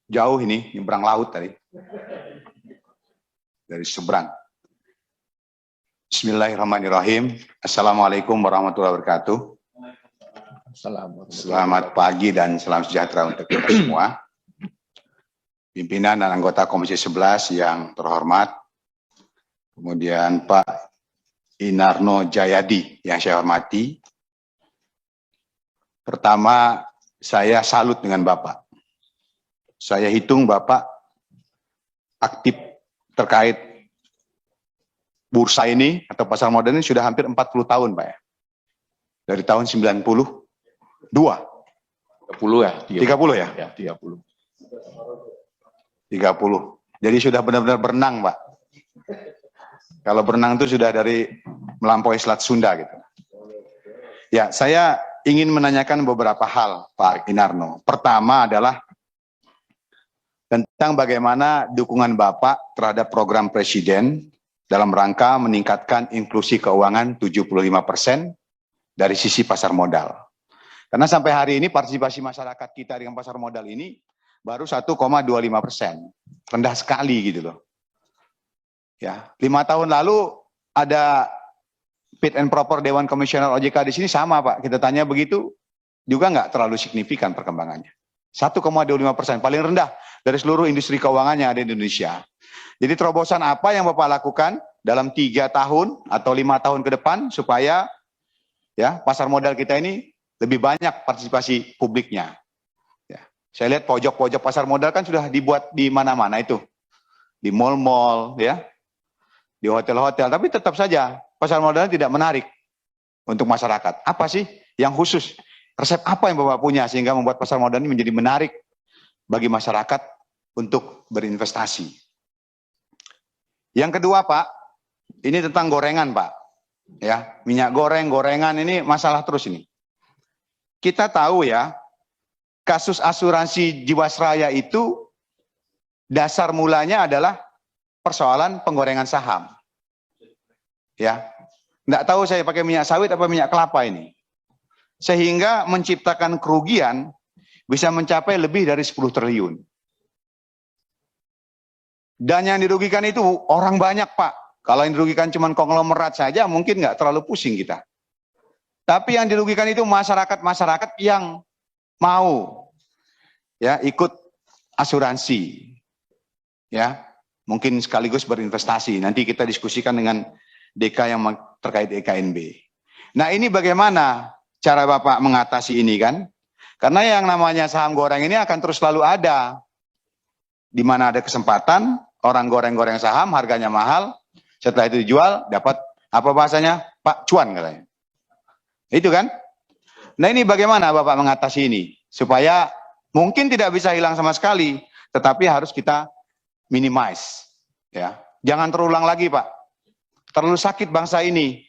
jauh ini, nyebrang laut tadi. Dari seberang. Bismillahirrahmanirrahim. Assalamualaikum warahmatullahi wabarakatuh. Selamat pagi dan salam sejahtera untuk kita semua. Pimpinan dan anggota Komisi 11 yang terhormat. Kemudian Pak Inarno Jayadi yang saya hormati. Pertama, saya salut dengan Bapak. Saya hitung Bapak aktif terkait bursa ini atau pasar modal ini sudah hampir 40 tahun, Pak ya. Dari tahun 92. 30 ya? 30 ya? Ya, 30. 30. Jadi sudah benar-benar berenang, Pak. Kalau berenang itu sudah dari melampaui Selat Sunda gitu. Ya, saya ingin menanyakan beberapa hal, Pak Inarno. Pertama adalah tentang bagaimana dukungan Bapak terhadap program Presiden dalam rangka meningkatkan inklusi keuangan 75% dari sisi pasar modal. Karena sampai hari ini partisipasi masyarakat kita dengan pasar modal ini baru 1,25%. Rendah sekali gitu loh. Ya, 5 tahun lalu ada fit and proper Dewan Komisioner OJK di sini sama Pak. Kita tanya begitu juga nggak terlalu signifikan perkembangannya. 1,25%, paling rendah dari seluruh industri keuangan yang ada di Indonesia. Jadi terobosan apa yang Bapak lakukan dalam 3 tahun atau 5 tahun ke depan supaya ya pasar modal kita ini lebih banyak partisipasi publiknya. Ya, saya lihat pojok-pojok pasar modal kan sudah dibuat di mana-mana itu, di mal-mal, ya, di hotel-hotel. Tapi tetap saja pasar modal tidak menarik untuk masyarakat. Apa sih yang khusus? Resep apa yang Bapak punya sehingga membuat pasar modal ini menjadi menarik bagi masyarakat untuk berinvestasi? Yang kedua Pak, ini tentang gorengan Pak. Ya, minyak goreng, gorengan ini masalah terus ini. Kita tahu ya, kasus asuransi Jiwasraya itu dasar mulanya adalah persoalan penggorengan saham. Ya, nggak tahu saya pakai minyak sawit apa minyak kelapa ini. Sehingga menciptakan kerugian bisa mencapai lebih dari 10 triliun. Dan yang dirugikan itu orang banyak Pak. Kalau yang dirugikan cuma konglomerat saja mungkin nggak terlalu pusing kita. Tapi yang dirugikan itu masyarakat-masyarakat yang mau ya ikut asuransi. Ya, mungkin sekaligus berinvestasi. Nanti kita diskusikan dengan DK yang terkait DKNB. Nah, ini bagaimana cara Bapak mengatasi ini kan? Karena yang namanya saham goreng ini akan terus selalu ada. Di mana ada kesempatan, orang goreng-goreng saham, harganya mahal, setelah itu dijual, dapat, apa bahasanya? Pak, cuan katanya. Itu kan? Nah ini bagaimana Bapak mengatasi ini? Supaya mungkin tidak bisa hilang sama sekali, tetapi harus kita minimize. Ya. Jangan terulang lagi Pak. Terlalu sakit bangsa ini.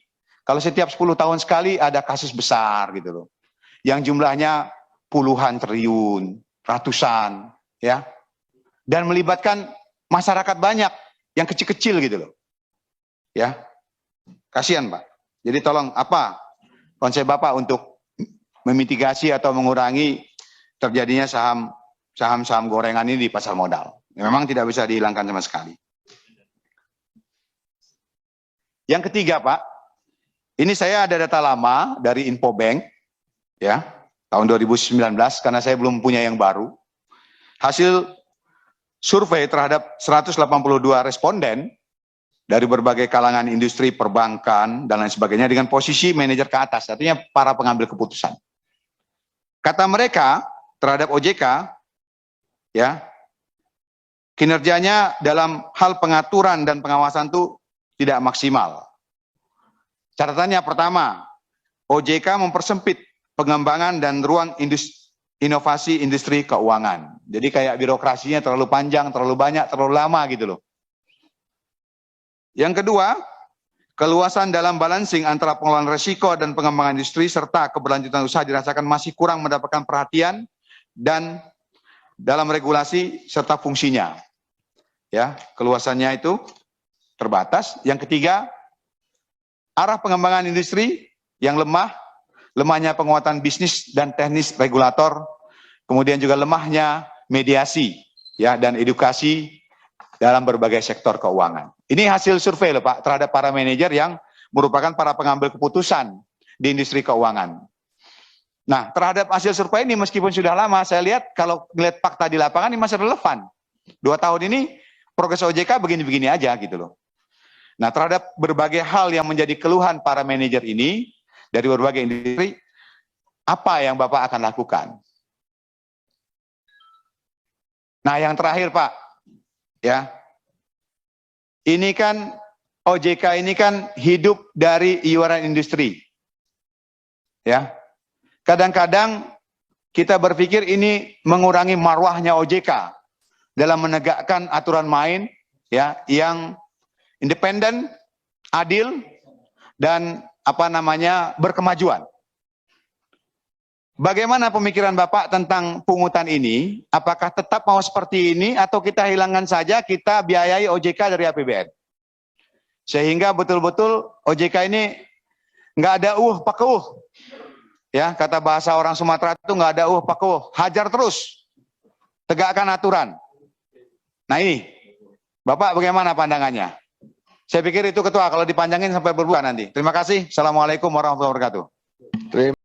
Kalau setiap 10 tahun sekali ada kasus besar gitu loh. Yang jumlahnya puluhan triliun, ratusan, ya. Dan melibatkan masyarakat banyak yang kecil-kecil gitu loh. Ya. Kasihan, Pak. Jadi tolong apa konsep Bapak untuk memitigasi atau mengurangi terjadinya saham-saham gorengan ini di pasar modal. Memang tidak bisa dihilangkan sama sekali. Yang ketiga, Pak, ini saya ada data lama dari Infobank, ya, tahun 2019, karena saya belum punya yang baru. Hasil survei terhadap 182 responden dari berbagai kalangan industri, perbankan, dan lain sebagainya dengan posisi manajer ke atas, artinya para pengambil keputusan. Kata mereka terhadap OJK, ya, kinerjanya dalam hal pengaturan dan pengawasan itu tidak maksimal. Catatannya pertama, OJK mempersempit pengembangan dan ruang inovasi industri keuangan. Jadi kayak birokrasinya terlalu panjang, terlalu banyak, terlalu lama gitu loh. Yang kedua, keluasan dalam balancing antara pengelolaan risiko dan pengembangan industri serta keberlanjutan usaha dirasakan masih kurang mendapatkan perhatian dan dalam regulasi serta fungsinya. Ya, keluasannya itu terbatas. Yang ketiga, arah pengembangan industri yang lemah, lemahnya penguatan bisnis dan teknis regulator, kemudian juga lemahnya mediasi ya, dan edukasi dalam berbagai sektor keuangan. Ini hasil survei loh Pak, terhadap para manajer yang merupakan para pengambil keputusan di industri keuangan. Nah, terhadap hasil survei ini meskipun sudah lama, saya lihat kalau melihat fakta di lapangan ini masih relevan. 2 tahun ini progres OJK begini-begini aja gitu loh. Nah, terhadap berbagai hal yang menjadi keluhan para manajer ini dari berbagai industri, apa yang Bapak akan lakukan? Nah, yang terakhir Pak, ya, ini kan OJK ini kan hidup dari iuran industri, ya. Kadang-kadang kita berpikir ini mengurangi marwahnya OJK dalam menegakkan aturan main, ya, yang independen, adil, dan berkemajuan. Bagaimana pemikiran Bapak tentang pungutan ini? Apakah tetap mau seperti ini atau kita hilangkan saja, kita biayai OJK dari APBN? Sehingga betul-betul OJK ini nggak ada pakeuh. Ya, kata bahasa orang Sumatera itu nggak ada pakeuh. Hajar terus. Tegakkan aturan. Nah ini, Bapak bagaimana pandangannya? Saya pikir itu Ketua, kalau dipanjangin sampai berbulan nanti. Terima kasih. Assalamualaikum warahmatullahi wabarakatuh.